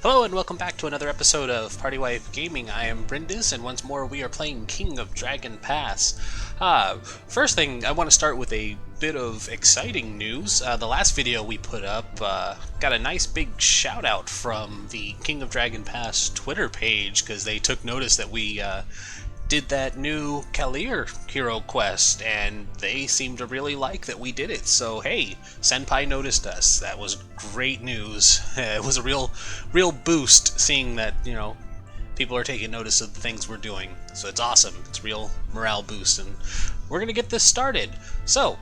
Hello and welcome back to another episode of Party Wife Gaming. I am Brindis, and once more we are playing King of Dragon Pass. First thing, I want to start with a bit of exciting news. The last video we put up got a nice big shout out from the King of Dragon Pass Twitter page because they took notice that we did that new Kalir hero quest, and they seemed to really like that we did it. So hey, Senpai noticed us. That was great news. It was a real boost seeing that, you know, people are taking notice of the things we're doing. So it's awesome. It's real morale boost, and we're gonna get this started. So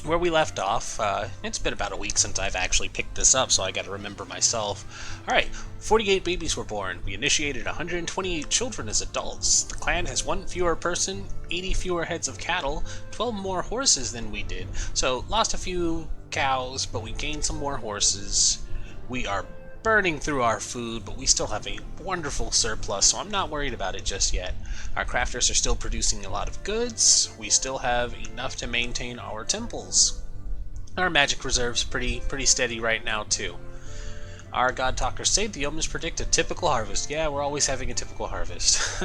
where we left off, it's been about a week since I've actually picked this up, so I gotta remember myself. Alright, 48 babies were born. We initiated 128 children as adults. The clan has 1 fewer person, 80 fewer heads of cattle, 12 more horses than we did. So, lost a few cows, but we gained some more horses. We are burning through our food, but we still have a wonderful surplus, so I'm not worried about it just yet. Our crafters are still producing a lot of goods. We still have enough to maintain our temples. Our magic reserve's pretty steady right now too. Our God Talkers say the omens predict a typical harvest. Yeah, we're always having a typical harvest.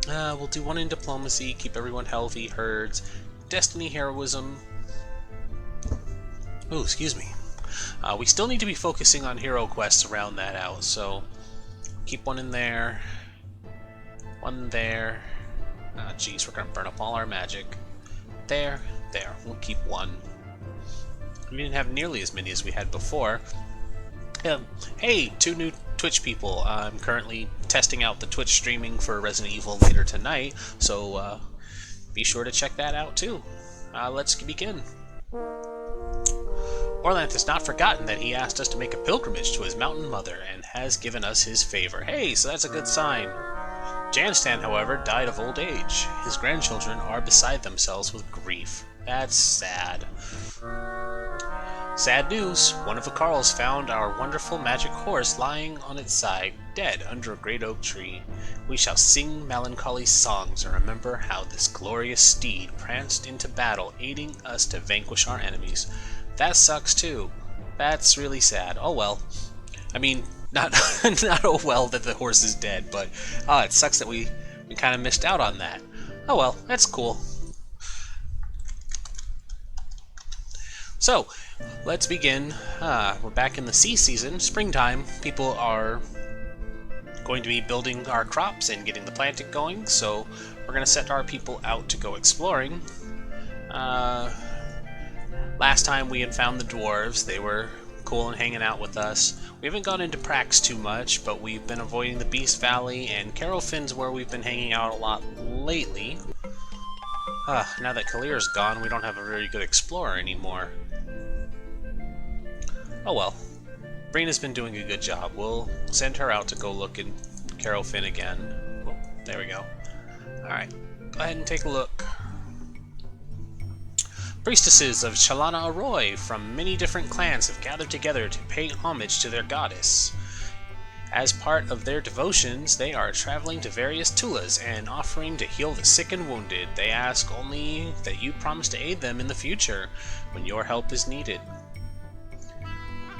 We'll do 1 in diplomacy, keep everyone healthy, herds, destiny heroism. Oh, excuse me. We still need to be focusing on hero quests around that out, so keep 1 in there, 1 there. Geez, we're gonna burn up all our magic. There, we'll keep 1. We didn't have nearly as many as we had before. Hey, 2 new Twitch people. I'm currently testing out the Twitch streaming for Resident Evil later tonight, so be sure to check that out too. Let's begin. Orlanth has not forgotten that he asked us to make a pilgrimage to his mountain mother and has given us his favor. Hey, so that's a good sign. Janstan, however, died of old age. His grandchildren are beside themselves with grief. That's sad. Sad news. One of the Carls found our wonderful magic horse lying on its side, dead under a great oak tree. We shall sing melancholy songs and remember how this glorious steed pranced into battle, aiding us to vanquish our enemies. That sucks too. That's really sad. Oh well. I mean, not oh well that the horse is dead, but it sucks that we kind of missed out on that. Oh well, that's cool. So, let's begin. We're back in the sea season, springtime. People are going to be building our crops and getting the planting going, so we're going to set our people out to go exploring. Last time we had found the dwarves. They were cool and hanging out with us. We haven't gone into Prax too much, but we've been avoiding the Beast Valley, and Carolfin's where we've been hanging out a lot lately. Now that Kalir's gone, we don't have a very good explorer anymore. Oh well. Brina's been doing a good job. We'll send her out to go look in Carolfin again. Oh, there we go. Alright, go ahead and take a look. Priestesses of Chalana Arroy from many different clans have gathered together to pay homage to their goddess. As part of their devotions, they are traveling to various Tulas and offering to heal the sick and wounded. They ask only that you promise to aid them in the future when your help is needed.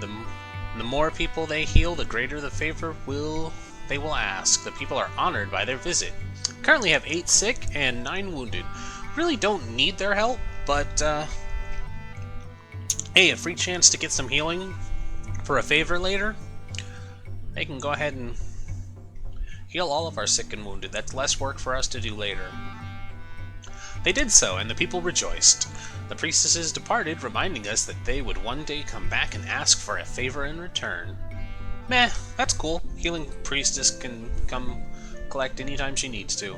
The more people they heal, the greater the favor they will ask. The people are honored by their visit. Currently have 8 sick and 9 wounded. Really don't need their help, but hey, a free chance to get some healing for a favor later. They can go ahead and heal all of our sick and wounded. That's less work for us to do later. They did so, and the people rejoiced. The priestesses departed, reminding us that they would one day come back and ask for a favor in return. Meh, that's cool. Healing priestess can come collect anytime she needs to.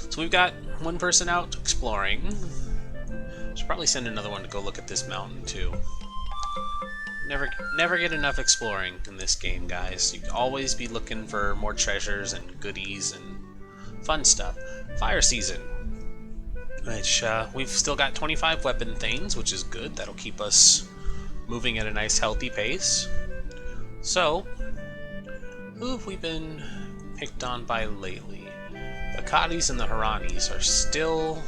So we've got 1 person out exploring. Should probably send another one to go look at this mountain too. Never get enough exploring in this game, guys. You can always be looking for more treasures and goodies and fun stuff. Fire season, which we've still got 25 weapon things, which is good. That'll keep us moving at a nice healthy pace. So, who have we been picked on by lately? The Kadis and the Haranis are still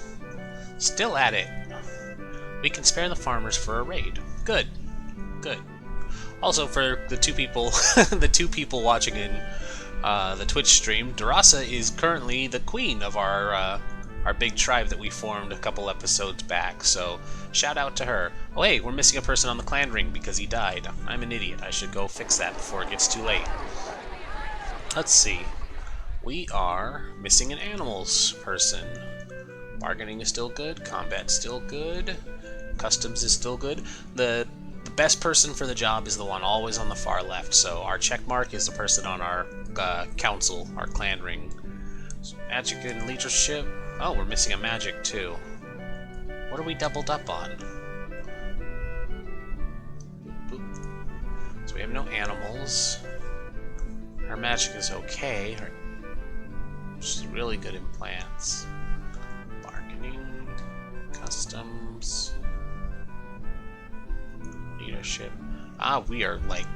at it. We can spare the farmers for a raid. Good. Also, for the two people, the two people watching in the Twitch stream, Durasa is currently the queen of our big tribe that we formed a couple episodes back. So, shout out to her. Oh, hey, we're missing a person on the clan ring because he died. I'm an idiot. I should go fix that before it gets too late. Let's see. We are missing an animals person. Bargaining is still good. Combat's still good. Customs is still good. The best person for the job is the one always on the far left. So our check mark is the person on our council, our clan ring. So magic and leadership. Oh, we're missing a magic too. What are we doubled up on? Boop. So we have no animals. Our magic is okay. She's really good in plants. Bargaining, customs, leadership. Ah, we are like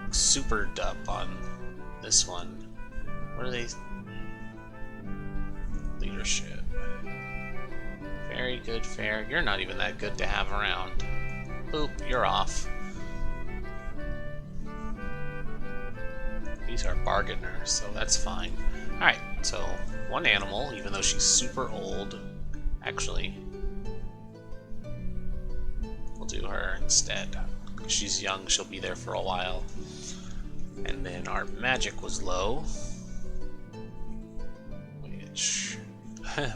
supered up on this one. What are they? Leadership. Very good, fair. You're not even that good to have around. Boop, you're off. These are bargainers, so that's fine. Alright, so one animal, even though she's super old, actually, we'll do her instead. She's young, she'll be there for a while. And then our magic was low, which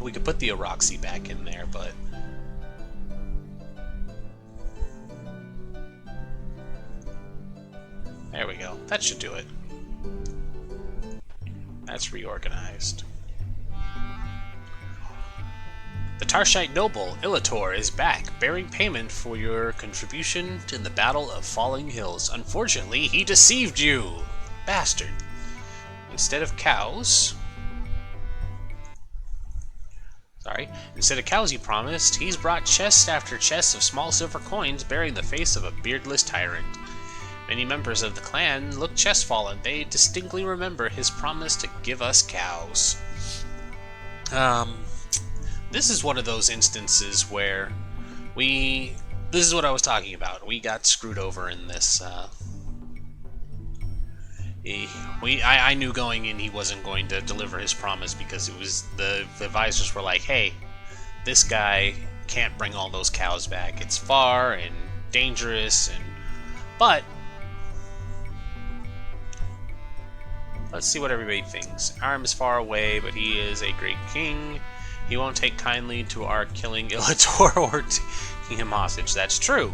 we could put the Oroxy back in there, but there we go. That should do it. That's reorganized. The Tarshite noble, Ilator, is back, bearing payment for your contribution to the Battle of Falling Hills. Unfortunately, he deceived you! Bastard. Instead of cows... Instead of cows he promised, he's brought chest after chest of small silver coins bearing the face of a beardless tyrant. Many members of the clan look chestfallen. They distinctly remember his promise to give us cows. This is one of those instances where this is what I was talking about. We got screwed over in this. I knew going in he wasn't going to deliver his promise because it was the advisors were like, hey, this guy can't bring all those cows back. It's far and dangerous, but let's see what everybody thinks. Arm is far away, but he is a great king. He won't take kindly to our killing Ilator or taking him hostage. That's true.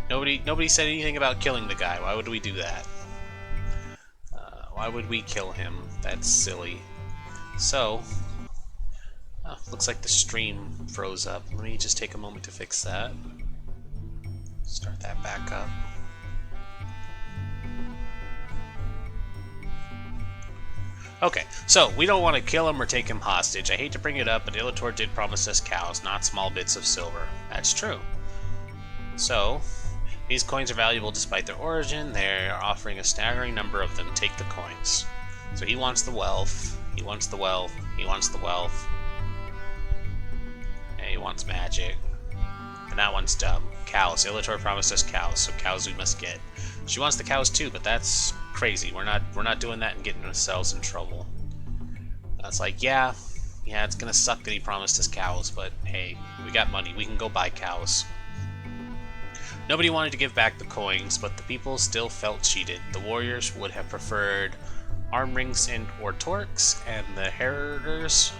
Nobody said anything about killing the guy. Why would we do that? Why would we kill him? That's silly. So, looks like the stream froze up. Let me just take a moment to fix that. Start that back up. Okay, so we don't want to kill him or take him hostage. I hate to bring it up, but Ilator did promise us cows, not small bits of silver. That's true. So, these coins are valuable despite their origin. They are offering a staggering number of them. Take the coins. So he wants the wealth. He wants the wealth. He wants the wealth. And he wants magic. And that one's dumb. Cows. Ilator promised us cows, so cows we must get. She wants the cows too, but that's crazy. We're not doing that and getting ourselves in trouble. It's like, yeah, it's gonna suck that he promised us cows, but hey, we got money. We can go buy cows. Nobody wanted to give back the coins, but the people still felt cheated. The warriors would have preferred arm rings and or torques, and the herders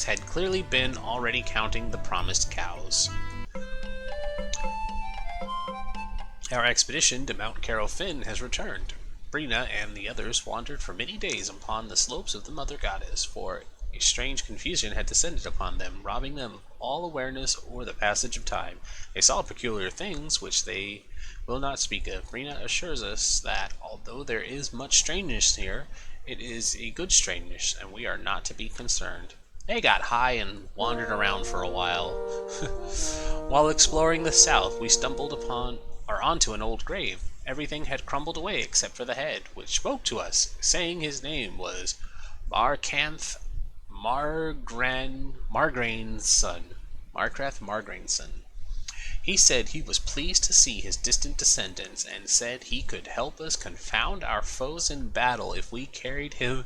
had clearly been already counting the promised cows. Our expedition to Mount Carofin has returned. Brina and the others wandered for many days upon the slopes of the Mother Goddess, for a strange confusion had descended upon them, robbing them all awareness or the passage of time. They saw peculiar things which they will not speak of. Brina assures us that, although there is much strangeness here, it is a good strangeness, and we are not to be concerned. They got high and wandered around for a while. While exploring the south, we stumbled onto an old grave. Everything had crumbled away except for the head, which spoke to us, saying his name was Margrain's son. Margrain's son. He said he was pleased to see his distant descendants and said he could help us confound our foes in battle if we carried him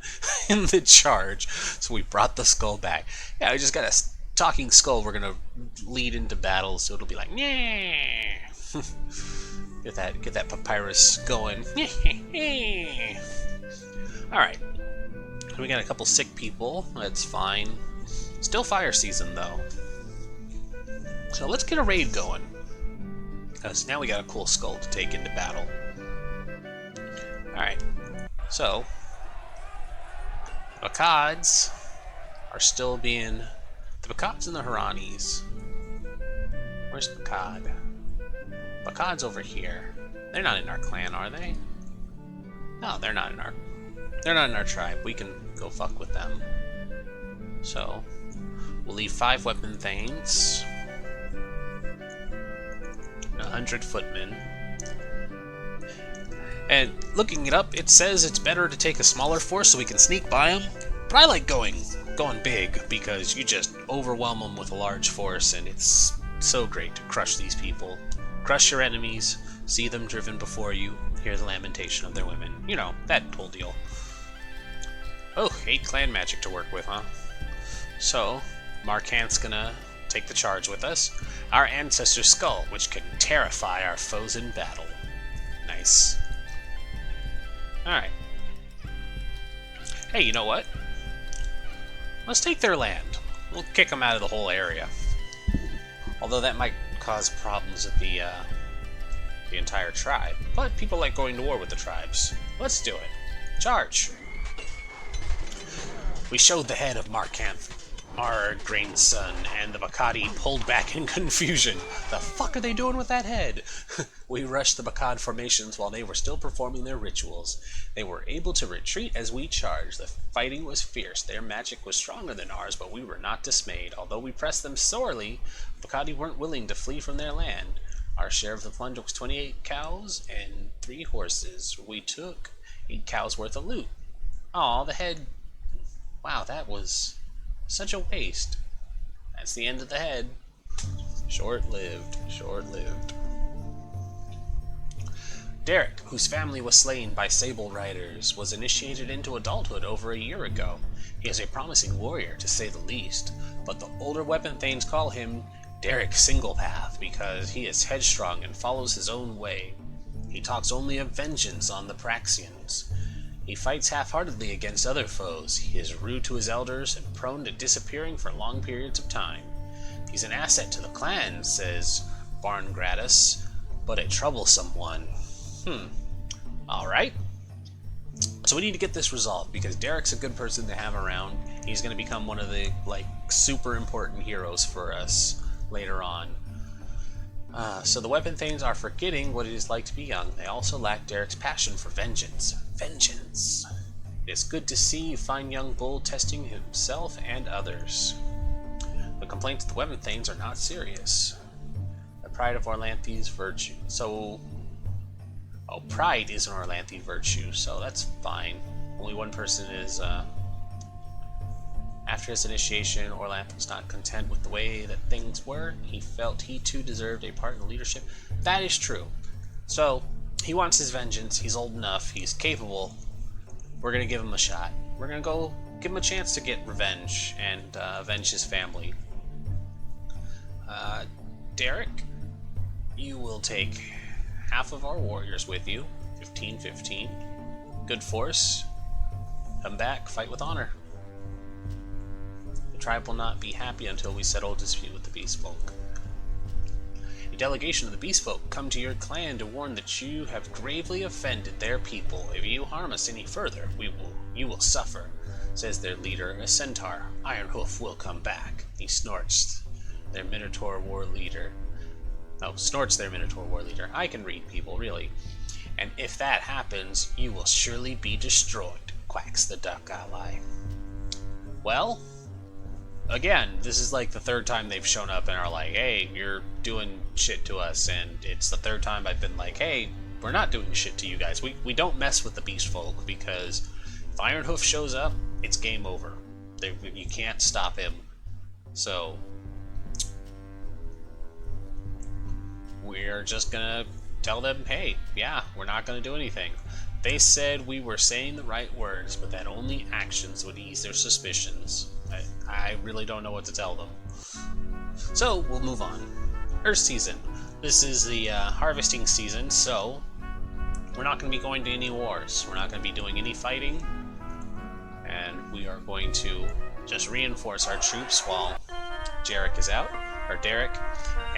in the charge. So we brought the skull back. Yeah, we just got a talking skull we're gonna lead into battle, so it'll be like, yeah. Get that papyrus going. Alright. We got a couple sick people. That's fine. Still fire season, though. So let's get a raid going. Because now we got a cool skull to take into battle. Alright. So, Bakads are still being... The Bakads and the Haranis. Where's Bakad? Bakad's over here. They're not in our clan, are they? No, they're not in our... They're not in our tribe. We can go fuck with them. So, we'll leave 5 weapon thanes. 100 footmen. And looking it up, it says it's better to take a smaller force so we can sneak by them. But I like going big because you just overwhelm them with a large force, and it's so great to crush these people. Crush your enemies, see them driven before you, hear the lamentation of their women. You know, that whole deal. Oh, 8 clan magic to work with, huh? So, Markant's gonna take the charge with us. Our ancestor's skull, which can terrify our foes in battle. Nice. Alright. Hey, you know what? Let's take their land. We'll kick them out of the whole area. Although that might cause problems with the entire tribe. But people like going to war with the tribes. Let's do it. Charge! We showed the head of Markanth, our grandson, and the Bakadi pulled back in confusion. The fuck are they doing with that head? We rushed the Bakad formations while they were still performing their rituals. They were able to retreat as we charged. The fighting was fierce. Their magic was stronger than ours, but we were not dismayed. Although we pressed them sorely, the Bakadi weren't willing to flee from their land. Our share of the plunder was 28 cows and 3 horses. We took 8 cows worth of loot. Aw, the head... Wow, that was such a waste. That's the end of the head. Short-lived, short-lived. Derek, whose family was slain by Sable Riders, was initiated into adulthood over a year ago. He is a promising warrior, to say the least, but the older weapon thanes call him Derek Singlepath because he is headstrong and follows his own way. He talks only of vengeance on the Praxians. He fights half-heartedly against other foes. He is rude to his elders and prone to disappearing for long periods of time. He's an asset to the clan, says Barngratis, but a troublesome one. Alright. So we need to get this resolved, because Derek's a good person to have around. He's going to become one of the, super important heroes for us later on. So the weapon thanes are forgetting what it is like to be young. They also lack Derek's passion for vengeance. Vengeance! It is good to see you fine young bull testing himself and others. The complaints of the weapon thanes are not serious. The pride of Orlanthi's virtue. So... Oh, pride is an Orlanthe virtue, so that's fine. Only one person is, After his initiation, Orlanthe was not content with the way that things were. He felt he too deserved a part in the leadership. That is true. So, he wants his vengeance. He's old enough. He's capable. We're going to give him a shot. We're going to go give him a chance to get revenge and avenge his family. Derek, you will take half of our warriors with you. 15-15. Good force. Come back, fight with honor. The tribe will not be happy until we settle a dispute with the Beast Folk. A delegation of the Beast Folk come to your clan to warn that you have gravely offended their people. If you harm us any further, you will suffer, says their leader, a centaur. Ironhoof will come back. He snorts. Their Minotaur war leader. Oh, snorts their Minotaur war leader. I can read people, really. And if that happens, you will surely be destroyed, quacks the duck ally. Well, again, this is like the 3rd time they've shown up and are like, hey, you're doing shit to us, and it's the 3rd time I've been like, hey, we're not doing shit to you guys. We don't mess with the Beast Folk, because if Ironhoof shows up, it's game over. You can't stop him. So, we're just gonna tell them, hey, yeah, we're not gonna do anything. They said we were saying the right words, but that only actions would ease their suspicions. I really don't know what to tell them. So, we'll move on. Earth season. This is the harvesting season, so we're not going to be going to any wars. We're not going to be doing any fighting. And we are going to just reinforce our troops while Derek is out.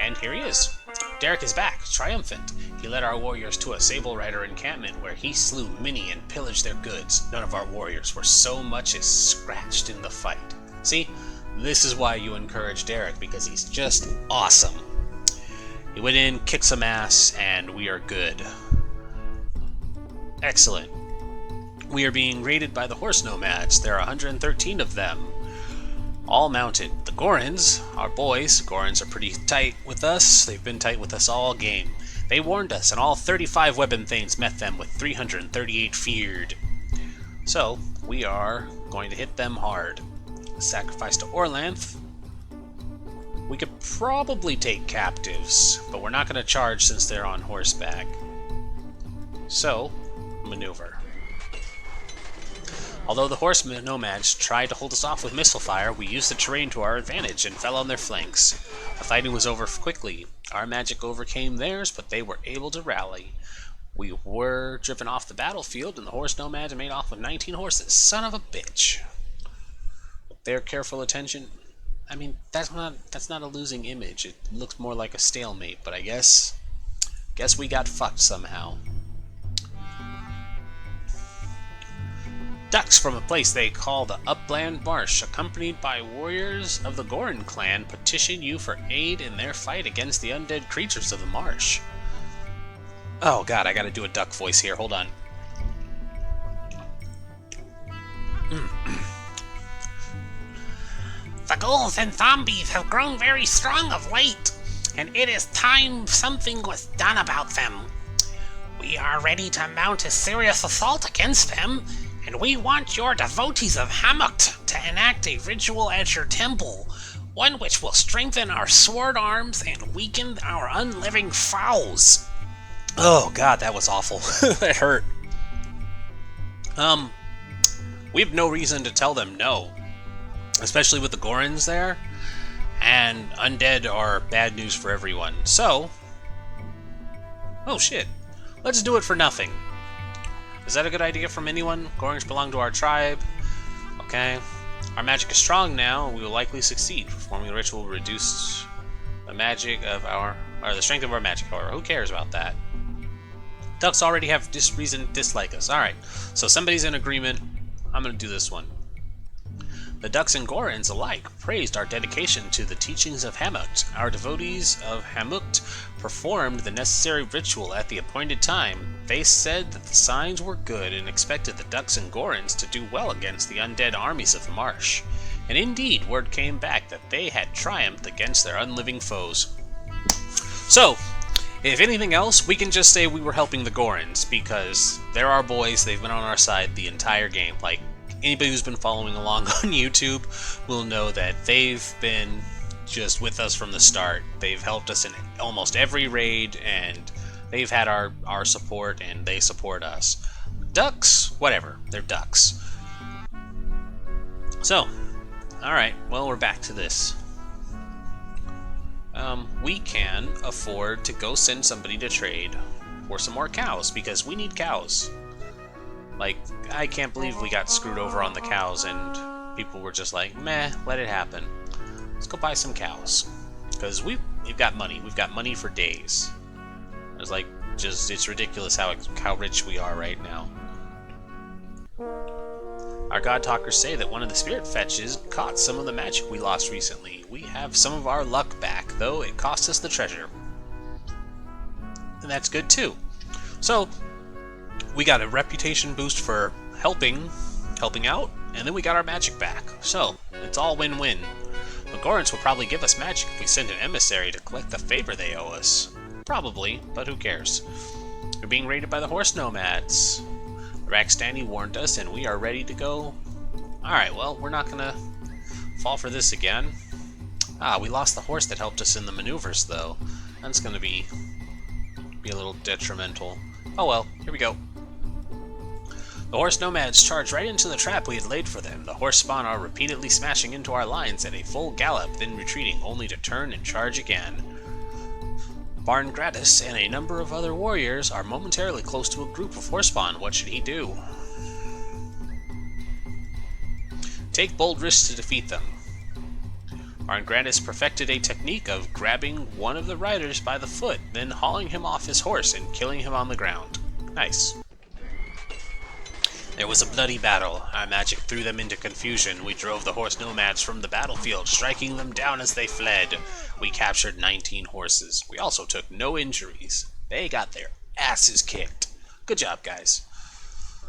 And here he is. Derek is back, triumphant. He led our warriors to a Sable Rider encampment where he slew many and pillaged their goods. None of our warriors were so much as scratched in the fight. See, this is why you encourage Derek, because he's just awesome. He went in, kicked some ass, and we are good. Excellent. We are being raided by the horse nomads. There are 113 of them, all mounted. The Gorons, our boys, Gorons are pretty tight with us. They've been tight with us all game. They warned us, and all 35 weapon things met them with 338 feared. So, we are going to hit them hard. Sacrifice to Orlanth. We could probably take captives, but we're not going to charge since they're on horseback. So, maneuver. Although the horse nomads tried to hold us off with missile fire, we used the terrain to our advantage and fell on their flanks. The fighting was over quickly. Our magic overcame theirs, but they were able to rally. We were driven off the battlefield, and the horse nomads made off with 19 horses. Son of a bitch. Their careful attention, I mean, that's not a losing image. It looks more like a stalemate, but I guess we got fucked somehow. Ducks from a place they call the Upland Marsh, accompanied by warriors of the Goron clan, petition you for aid in their fight against the undead creatures of the marsh. Oh god, I gotta do a duck voice here, hold on. The ghouls and zombies have grown very strong of late, and it is time something was done about them. We are ready to mount a serious assault against them, and we want your devotees of Hamukt to enact a ritual at your temple, one which will strengthen our sword arms and weaken our unliving foes. Oh god, that was awful. That hurt. We have no reason to tell them no. Especially with the Gorons there, and undead are bad news for everyone. So, oh shit, let's do it for nothing. Is that a good idea from anyone? Gorons belong to our tribe. Okay. Our magic is strong now, and we will likely succeed. Performing the ritual will reduce the magic of the strength of our magic, however. Who cares about that? Ducks already have reason to dislike us. Alright, so somebody's in agreement. I'm gonna do this one. The Ducks and Gorons alike praised our dedication to the teachings of Hamukt. Our devotees of Hamukt performed the necessary ritual at the appointed time. They said that the signs were good and expected the Ducks and Gorons to do well against the undead armies of the marsh. And indeed, word came back that they had triumphed against their unliving foes. So, if anything else, we can just say we were helping the Gorons, because they're our boys, they've been on our side the entire game. Like, anybody who's been following along on YouTube will know that they've been just with us from the start. They've helped us in almost every raid, and they've had our support, and they support us. Ducks? Whatever. They're ducks. So, alright, well, we're back to this. We can afford to go send somebody to trade for some more cows, because we need cows. Like, I can't believe we got screwed over on the cows and people were just like, meh, let it happen. Let's go buy some cows. Because we've got money. We've got money for days. It's like, it's ridiculous how rich we are right now. Our God Talkers say that one of the spirit fetches caught some of the magic we lost recently. We have some of our luck back, though it cost us the treasure. And that's good too. So, we got a reputation boost for helping out, and then we got our magic back. So, it's all win-win. The Gorons will probably give us magic if we send an emissary to collect the favor they owe us. Probably, but who cares? We're being raided by the horse nomads. Rackstandy warned us, and we are ready to go. Alright, well, we're not gonna fall for this again. We lost the horse that helped us in the maneuvers, though. That's gonna be be a little detrimental. Oh well, here we go. The horse nomads charged right into the trap we had laid for them. The horse spawn are repeatedly smashing into our lines at a full gallop, then retreating, only to turn and charge again. Barn Gratis and a number of other warriors are momentarily close to a group of horse spawn. What should he do? Take bold risks to defeat them. Barn Gratis perfected a technique of grabbing one of the riders by the foot, then hauling him off his horse and killing him on the ground. Nice. There was a bloody battle. Our magic threw them into confusion. We drove the horse nomads from the battlefield, striking them down as they fled. We captured 19 horses. We also took no injuries. They got their asses kicked. Good job, guys.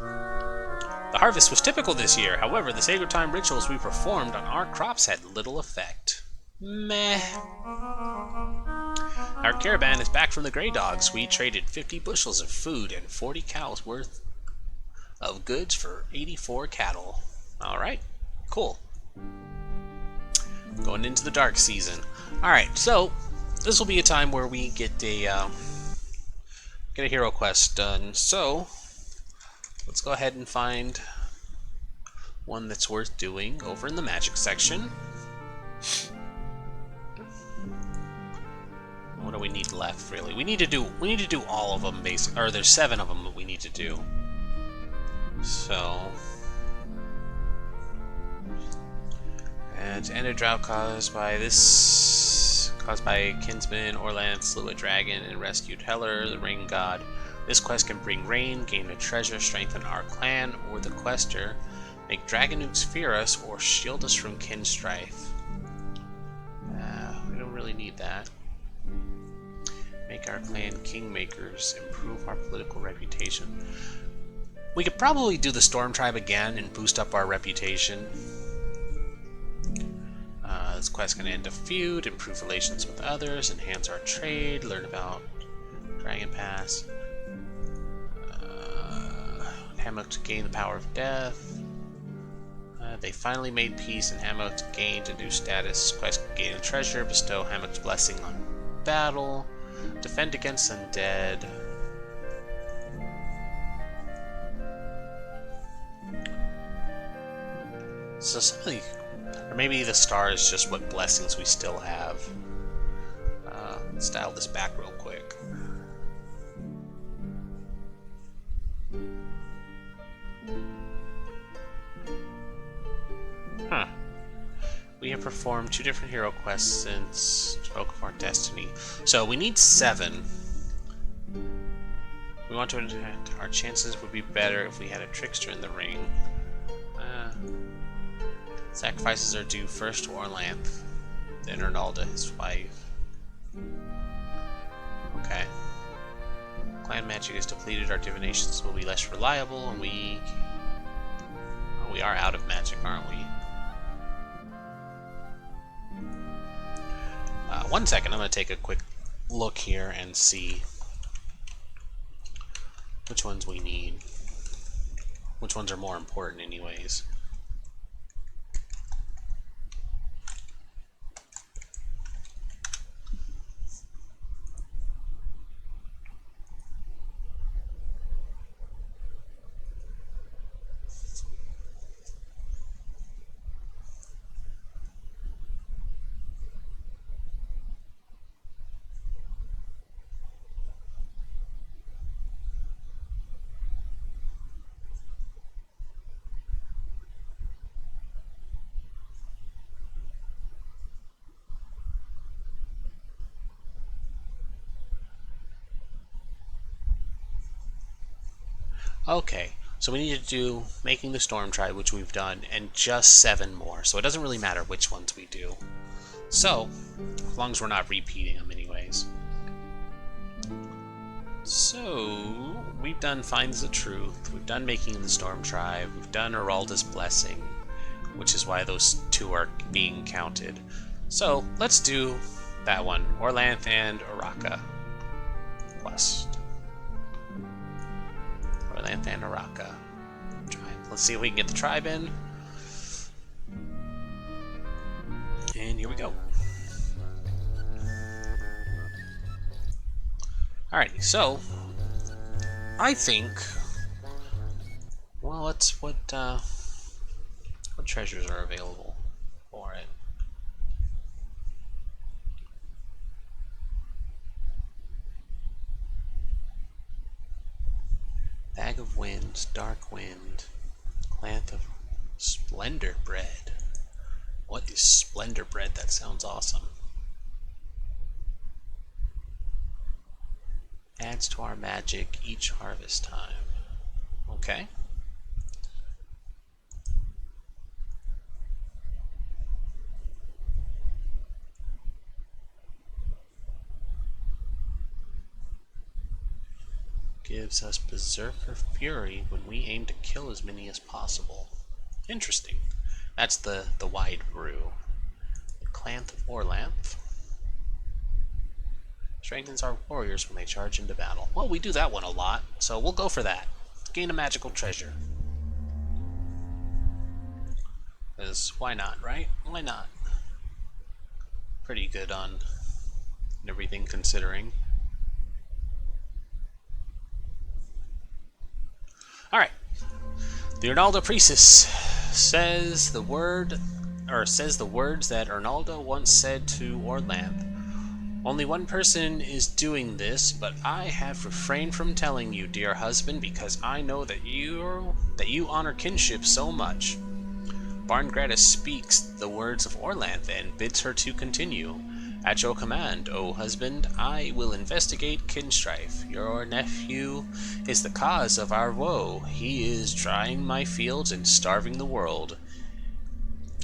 The harvest was typical this year. However, the sacred time rituals we performed on our crops had little effect. Meh. Our caravan is back from the Grey Dogs. We traded 50 bushels of food and 40 cows worth of goods for 84 cattle. Alright, cool. Going into the dark season. Alright, so this will be a time where we get a hero quest done. So let's go ahead and find one that's worth doing over in the magic section. What do we need left, really? We need to do all of them, basically. Or there's 7 of them that we need to do. So, and to end a drought caused by kinsman Orlanth slew a dragon and rescued Heller, the rain god. This quest can bring rain, gain a treasure, strengthen our clan or the quester, make dragon nukes fear us, or shield us from kin strife. We don't really need that. Make our clan kingmakers, improve our political reputation. We could probably do the Storm Tribe again and boost up our reputation. This quest can end a feud, improve relations with others, enhance our trade, learn about Dragon Pass. Hammock to gain the power of death. They finally made peace and Hammock gained a new status. Quest can gain a treasure, bestow Hammock's blessing on battle, defend against undead. So something, or maybe the star is just what blessings we still have. Let's dial this back real quick. Huh. We have performed 2 different hero quests since Spoke of Our Destiny. So we need 7. We want to attack. Our chances would be better if we had a trickster in the ring. Sacrifices are due first to Orlanth, then Ernalda, his wife. Okay. Clan magic is depleted, our divinations will be less reliable, and we are out of magic, aren't we? 1 second, I'm going to take a quick look here and see which ones we need. Which ones are more important anyways. Okay, so we need to do making the Storm Tribe, which we've done, and just 7 more. So it doesn't really matter which ones we do. So, as long as we're not repeating them anyways. So, we've done Finds the Truth, we've done Making the Storm Tribe, we've done Eralda's Blessing, which is why those 2 are being counted. So, let's do that one, Orlanth and Araka quest. Orlanth and Araka tribe. Let's see if we can get the tribe in. And here we go. Alrighty, so I think. Well, let's what treasures are available for it. Bag of Wind, Dark Wind, Plant of Splendor Bread. What is Splendor Bread? That sounds awesome. Adds to our magic each harvest time. Okay. Gives us Berserker Fury when we aim to kill as many as possible. Interesting. That's the wide brew. The Clanth of Orlanth. Strengthens our warriors when they charge into battle. Well, we do that one a lot, so we'll go for that. Gain a magical treasure. Because why not, right? Why not? Pretty good on everything considering. Alright. The Arnaldo Priestess says the words that Arnaldo once said to Orlanth. Only one person is doing this, but I have refrained from telling you, dear husband, because I know that you honor kinship so much. Barngratis speaks the words of Orlanth and bids her to continue. At your command, O husband, I will investigate kinstrife. Your nephew is the cause of our woe. He is drying my fields and starving the world.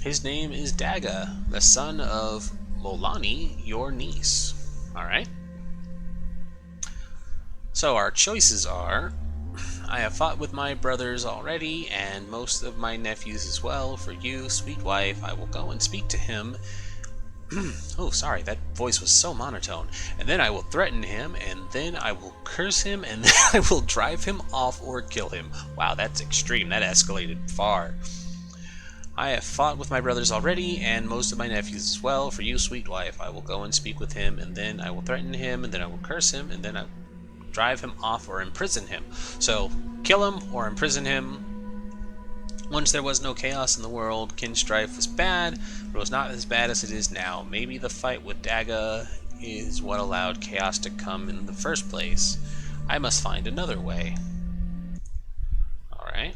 His name is Daga, the son of Molani, your niece. Alright. So our choices are, I have fought with my brothers already, and most of my nephews as well. For you, sweet wife, I will go and speak to him. Oh, sorry, that voice was so monotone. And then I will threaten him, and then I will curse him, and then I will drive him off or kill him. Wow, that's extreme. That escalated far. I have fought with my brothers already, and most of my nephews as well. For you, sweet wife, I will go and speak with him, and then I will threaten him, and then I will curse him, and then I will drive him off or imprison him. So, kill him or imprison him. Once there was no chaos in the world, kinstrife was bad, but it was not as bad as it is now. Maybe the fight with Daga is what allowed chaos to come in the first place. I must find another way. Alright.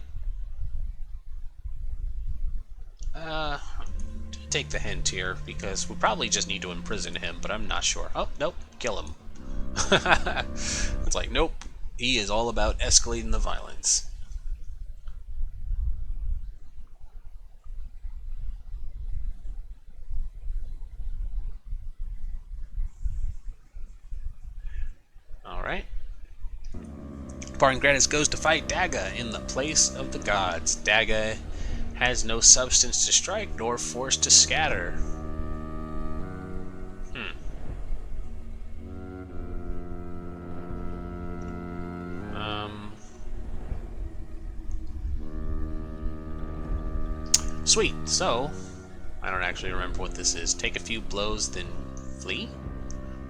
Take the hint here, because we probably just need to imprison him, but I'm not sure. Oh, nope, kill him. It's like, nope, he is all about escalating the violence. Alright. Barngratis goes to fight Daga in the place of the gods. Daga has no substance to strike, nor force to scatter. Sweet, so, I don't actually remember what this is. Take a few blows, then flee?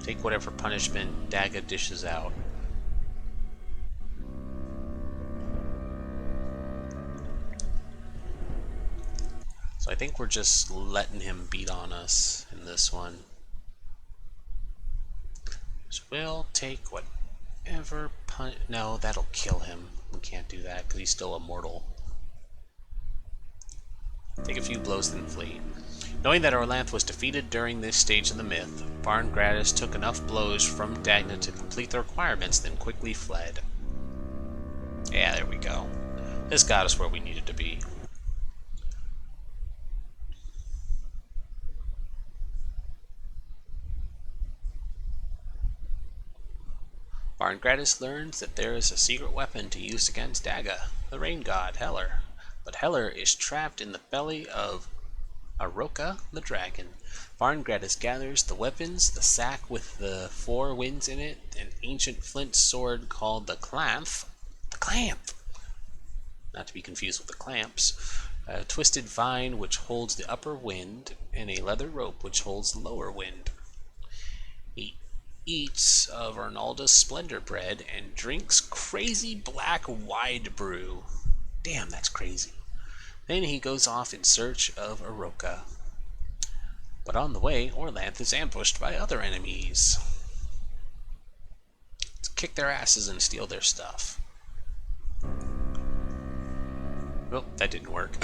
Take whatever punishment Daga dishes out. So I think we're just letting him beat on us in this one. So we'll take whatever no, that'll kill him. We can't do that because he's still immortal. Take a few blows, then flee. Knowing that Orlanth was defeated during this stage of the myth, Barngratis took enough blows from Dagna to complete the requirements, then quickly fled. Yeah, there we go. This got us where we needed to be. Barngratis learns that there is a secret weapon to use against Daga, the rain god Heller. But Heller is trapped in the belly of Aroka the dragon. Barngratis gathers the weapons, the sack with the 4 winds in it, an ancient flint sword called the Clamp, not to be confused with the clamps, a twisted vine which holds the upper wind, and a leather rope which holds the lower wind. He eats of Arnalda's Splendor Bread and drinks crazy black wide brew. Damn, that's crazy. Then he goes off in search of Aroka. But on the way, Orlanth is ambushed by other enemies. Let's kick their asses and steal their stuff. Oh, that didn't work.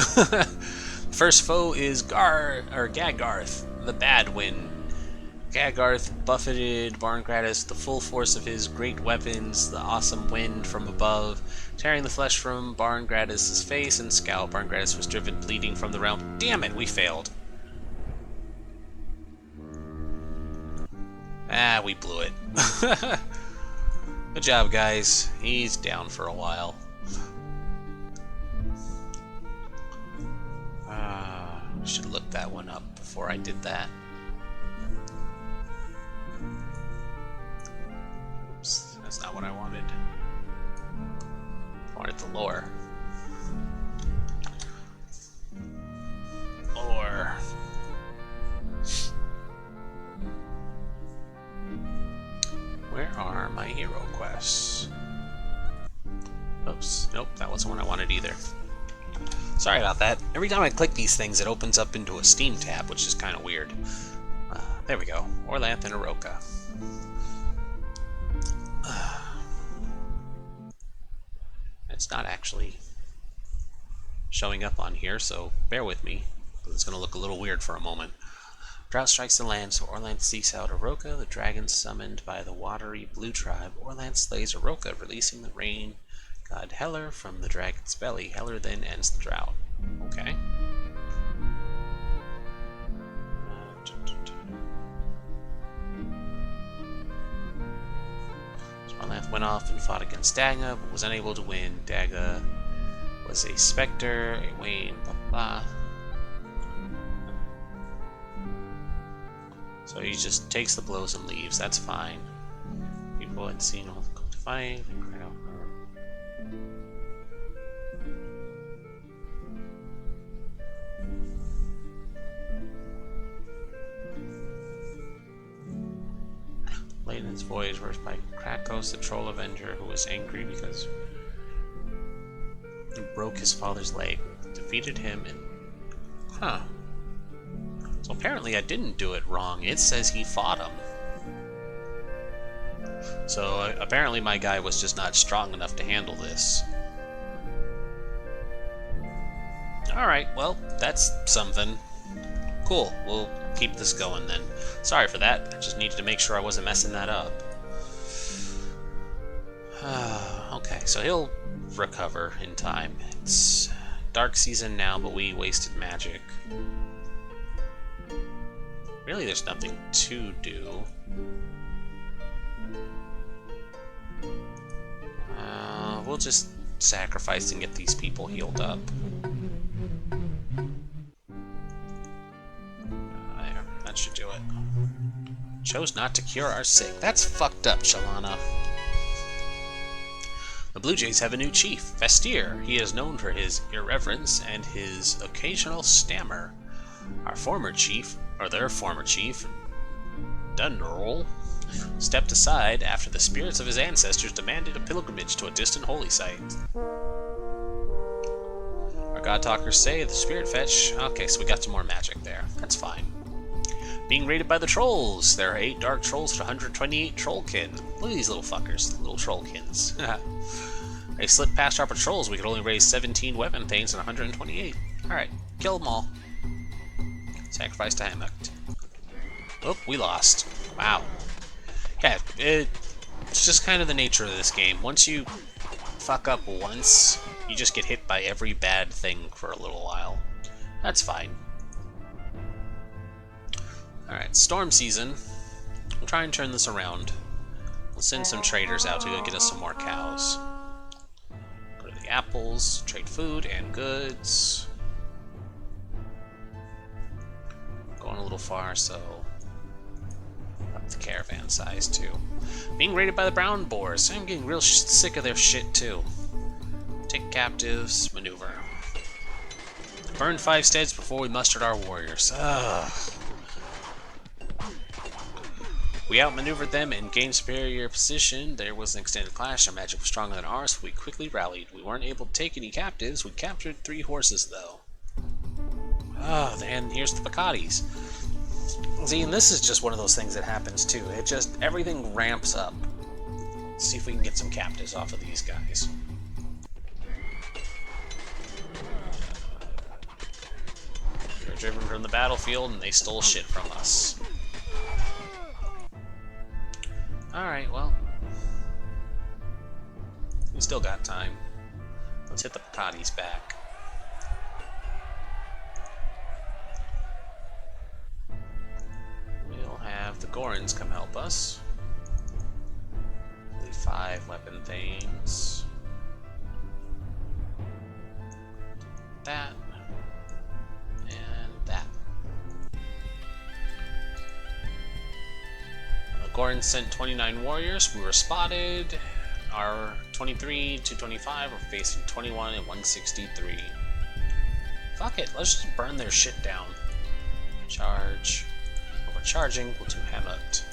First foe is Gagarth, the Bad Wind. Gagarth buffeted Barngratis with the full force of his great weapons, the awesome wind from above, tearing the flesh from Barngratis' face and scalp. Barngratis was driven bleeding from the realm. Damn it, we failed. Ah, we blew it. Good job, guys. He's down for a while. Should have looked that one up before I did that. Oops, that's not what I wanted. I wanted the lore. Lore. Where are my hero quests? Oops, nope, that wasn't what I wanted either. Sorry about that. Every time I click these things, it opens up into a Steam tab, which is kind of weird. There we go. Orlanth and Aroka. It's not actually showing up on here, so bear with me. It's going to look a little weird for a moment. Drought strikes the land, so Orlanth seeks out Aroka, the dragon summoned by the watery blue tribe. Orlanth slays Aroka, releasing the rain god Heller from the dragon's belly. Heller then ends the drought. Okay. So Orlanth went off and fought against Daga, but was unable to win. Daga was a specter, a Wayne, blah blah. So he just takes the blows and leaves. That's fine. People had seen all the fighting. Late in his voyage, was by Krakos, the Troll Avenger, who was angry because he broke his father's leg, defeated him, and... Huh. So apparently I didn't do it wrong. It says he fought him. So apparently my guy was just not strong enough to handle this. Alright, well, that's something. Cool, we'll keep this going then. Sorry for that, I just needed to make sure I wasn't messing that up. Okay, so he'll recover in time. It's dark season now, but we wasted magic. Really, there's nothing to do. We'll just sacrifice and get these people healed up. There, that should do it. Chose not to cure our sick. That's fucked up, Shalana. The Blue Jays have a new chief, Vestir. He is known for his irreverence and his occasional stammer. Our former chief, or their former chief, Dundrol, stepped aside after the spirits of his ancestors demanded a pilgrimage to a distant holy site. Our god talkers say the spirit fetch... Okay, so we got some more magic there. That's fine. Being raided by the trolls. There are 8 dark trolls to 128 trollkin. Look at these little fuckers, little trollkins. They slipped past our patrols. We could only raise 17 weapon things and 128. Alright, kill them all. Sacrifice to Hamukt. Oh, we lost. Wow. Yeah, it's just kind of the nature of this game. Once you fuck up once, you just get hit by every bad thing for a little while. That's fine. Alright, storm season. We'll try and turn this around. We'll send some traders out to go get us some more cows. Go to the apples, trade food and goods. Going a little far, so up the caravan size too. Being raided by the brown boars. I'm getting real sick of their shit too. Take captives, maneuver. Burned 5 steads before we mustered our warriors. Ugh. We outmaneuvered them and gained superior position. There was an extended clash. Our magic was stronger than ours, so we quickly rallied. We weren't able to take any captives. We captured 3 horses, though. Oh, and here's the Picatis. See, and this is just one of those things that happens, too. It just, everything ramps up. Let's see if we can get some captives off of these guys. We were driven from the battlefield, and they stole shit from us. Alright, well. We still got time. Let's hit the Picatis back. We'll have the Gorons come help us. 5 weapon thanes. That. And that. Gorin sent 29 warriors. We were spotted. Our 23 to 25 were facing 21 and 163. Fuck it, let's just burn their shit down. Charge. Overcharging, we'll do Hamlet.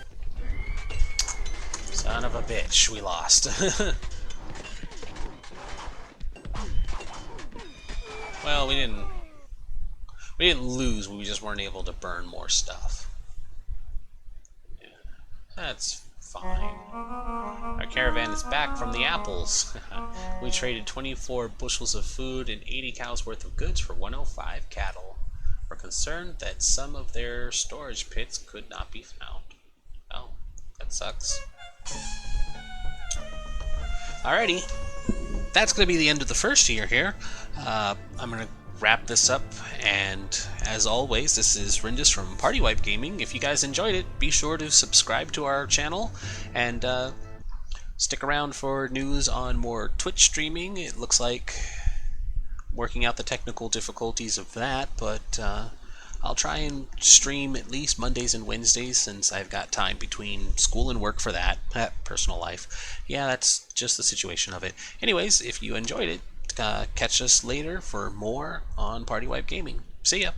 Son of a bitch, we lost. Well, we didn't lose, we just weren't able to burn more stuff. Yeah, that's fine. Our caravan is back from the apples. We traded 24 bushels of food and 80 cows worth of goods for 105 cattle. We're concerned that some of their storage pits could not be found. Oh, that sucks. Alrighty, that's going to be the end of the first year here. I'm going to wrap this up, and as always, this is Rindus from Party Wipe Gaming. If you guys enjoyed it, be sure to subscribe to our channel, and stick around for news on more Twitch streaming. It looks like working out the technical difficulties of that, but I'll try and stream at least Mondays and Wednesdays since I've got time between school and work for that. Personal life. Yeah, that's just the situation of it. Anyways, if you enjoyed it, catch us later for more on Party Wipe Gaming. See ya!